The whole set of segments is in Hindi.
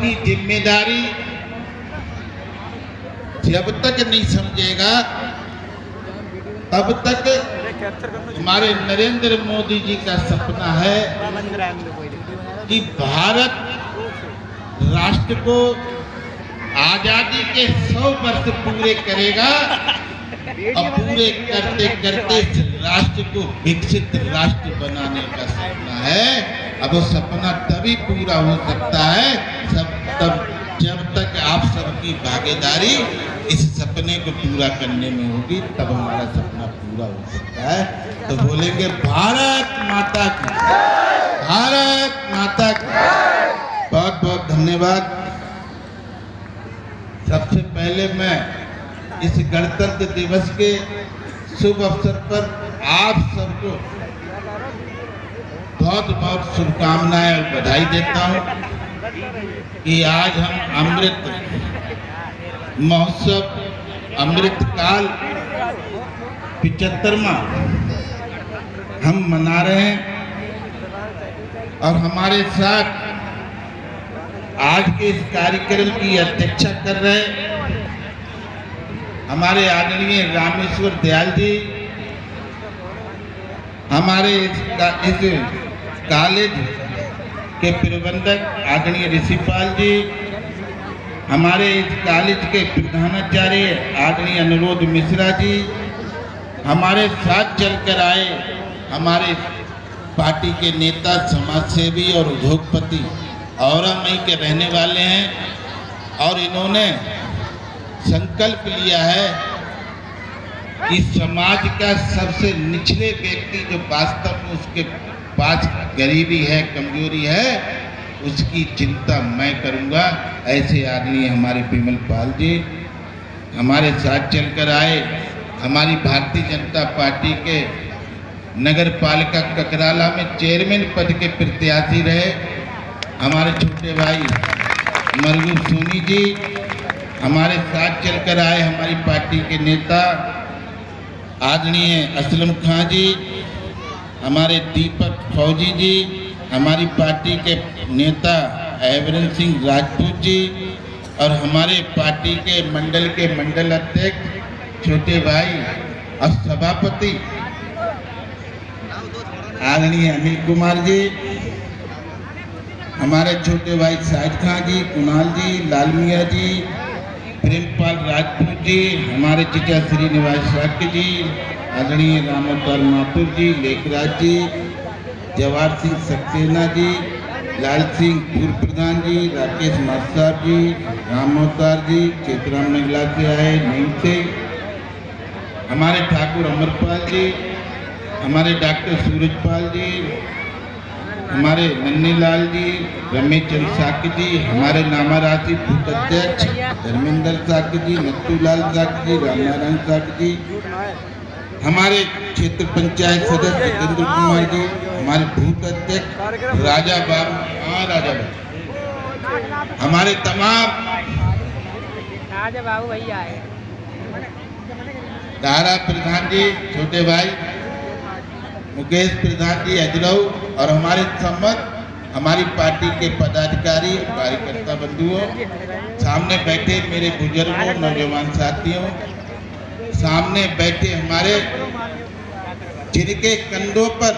सबकी जिम्मेदारी जब तक नहीं समझेगा तब तक हमारे नरेंद्र मोदी जी का सपना है कि भारत राष्ट्र को आजादी के 100 वर्ष पूरे करेगा और पूरे करते करते इस राष्ट्र को विकसित राष्ट्र बनाने का सपना है। अब वो सपना तभी पूरा हो सकता है जब तक आप सबकी भागीदारी इस सपने को पूरा करने में होगी, तब हमारा सपना पूरा हो सकता है। तो बोलेंगे भारत माता की, भारत माता की। बहुत बहुत धन्यवाद। सबसे पहले मैं इस गणतंत्र दिवस के शुभ अवसर पर आप सबको बहुत बहुत शुभकामनाएं और बधाई देता हूं कि आज हम अमृत महोत्सव, अमृत काल 75वां हम मना रहे हैं और हमारे साथ आज के इस कार्यक्रम की अध्यक्षता कर रहे हमारे आदरणीय रामेश्वर दयाल जी, हमारे इस कॉलेज के प्रबंधक आदरणीय ऋषिपाल जी, हमारे इस कॉलेज के प्रधानाचार्य आदरणीय अनुरोध मिश्रा जी, हमारे साथ चलकर आए हमारे पार्टी के नेता, समाजसेवी और उद्योगपति औरामई के रहने वाले हैं और इन्होंने संकल्प लिया है कि समाज का सबसे निचले व्यक्ति जो वास्तव में उसके पास गरीबी है, कमजोरी है, उसकी चिंता मैं करूंगा। ऐसे आदमी हमारे विमल पाल जी हमारे साथ चलकर आए। हमारी भारतीय जनता पार्टी के नगर पालिका ककराला में चेयरमैन पद के प्रत्याशी रहे हमारे छोटे भाई मरगू सोनी जी, हमारे साथ चलकर आए हमारी पार्टी के नेता आदरणीय असलम खां जी, हमारे दीपक फौजी जी, हमारी पार्टी के नेता एवरन सिंह राजपूत जी और हमारे पार्टी के मंडल अध्यक्ष छोटे भाई और सभापति आदरणीय अनिल कुमार जी, हमारे छोटे भाई साहिद खां जी, कुणाल जी, लाल मियाँ जी, प्रेमपाल राजपूत जी, हमारे चचा श्रीनिवास शाक्य जी, आदरणीय रामोत्तर माथुर जी, लेखराज जी, जवाहर सिंह सक्सेना जी, लाल सिंह पूर्व प्रधान जी, राकेश मास्टर जी, रामोत्तर जी, चेतराम नगला से आए नीम से, हमारे ठाकुर अमरपाल जी, हमारे डॉक्टर सूरजपाल जी, हमारे नन्नीलाल जी, रमेश चंद्र साक्य जी, हमारे नामा राशि बूथ अध्यक्ष धर्मेंद्र साक्य जी, नत्थूलाल साक्य जी, रामनारायण साक्य जी, हमारे क्षेत्र पंचायत सदस्य जितेंद्र कुमार जी, हमारे बूथ अध्यक्ष राजा बाबू, हमारे तमाम भैया दारा प्रधान जी, छोटे भाई मुकेश प्रधान जी अजरऊ और हमारे सम्मत हमारी पार्टी के पदाधिकारी कार्यकर्ता बंधुओं, सामने बैठे मेरे बुजुर्गों, नौजवान साथियों, सामने बैठे हमारे जिनके कंधों पर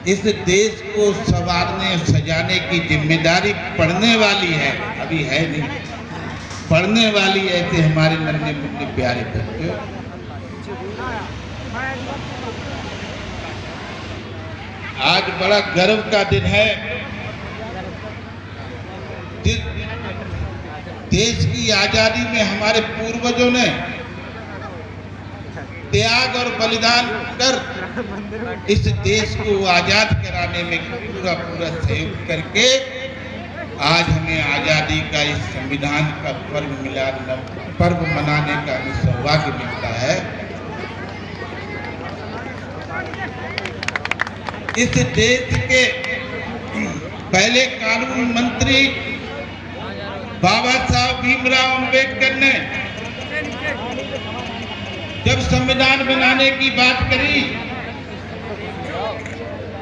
इस देश को संवारने सजाने की जिम्मेदारी पड़ने वाली है, अभी है नहीं, पड़ने वाली ऐसे हमारे नन्हे मुन्ने प्यारे बच्चों। आज बड़ा गर्व का दिन है। देश की आजादी में हमारे पूर्वजों ने त्याग और बलिदान कर इस देश को आजाद कराने में पूरा सहयोग करके आज हमें आजादी का इस संविधान का पर्व मनाने का सौभाग्य मिलता है। इस देश के पहले कानून मंत्री बाबा साहब भीमराव अंबेडकर ने जब संविधान बनाने की बात करी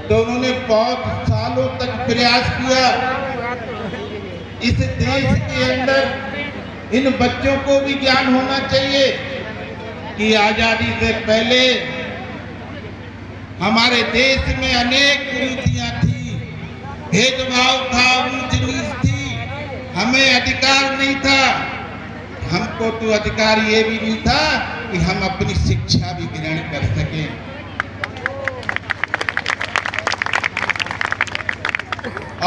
तो उन्होंने बहुत सालों तक प्रयास किया इस देश के अंदर इन बच्चों को भी ज्ञान होना चाहिए कि आजादी से पहले हमारे देश में अनेक कुरीतियां थी, भेदभाव था, ऊंच नीच थी, हमें अधिकार नहीं था। हमको तो अधिकार ये भी नहीं था कि हम अपनी शिक्षा भी ग्रहण कर सकें।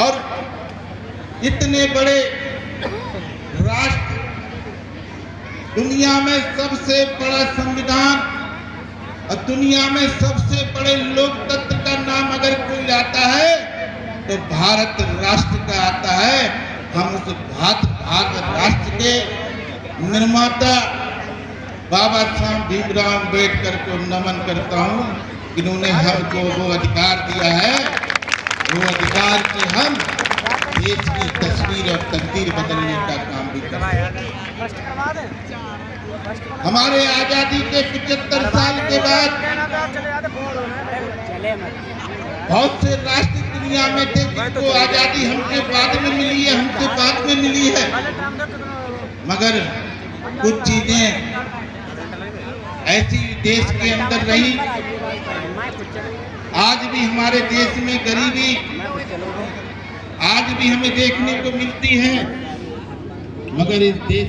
और इतने बड़े राष्ट्र, दुनिया में सबसे बड़ा संविधान और दुनिया में सबसे बड़े लोकतंत्र का नाम अगर कोई आता है तो भारत राष्ट्र का आता है। हम उस भारत राष्ट्र के निर्माता बाबा साहब भीमराव अम्बेडकर को नमन करता हूँ। इन्होंने हमको वो अधिकार दिया है, वो अधिकार से हम देश की तस्वीर और तकदीर बदलने का काम भी कर सकते हैं। हमारे आजादी के 75 साल के बाद बहुत से राष्ट्र दुनिया में थे जिनको आजादी हमसे बाद में मिली है, हमसे बाद में मिली है, मगर कुछ चीजें ऐसी देश के अंदर रही। आज भी हमारे देश में गरीबी आज भी हमें देखने को मिलती है, मगर इस देश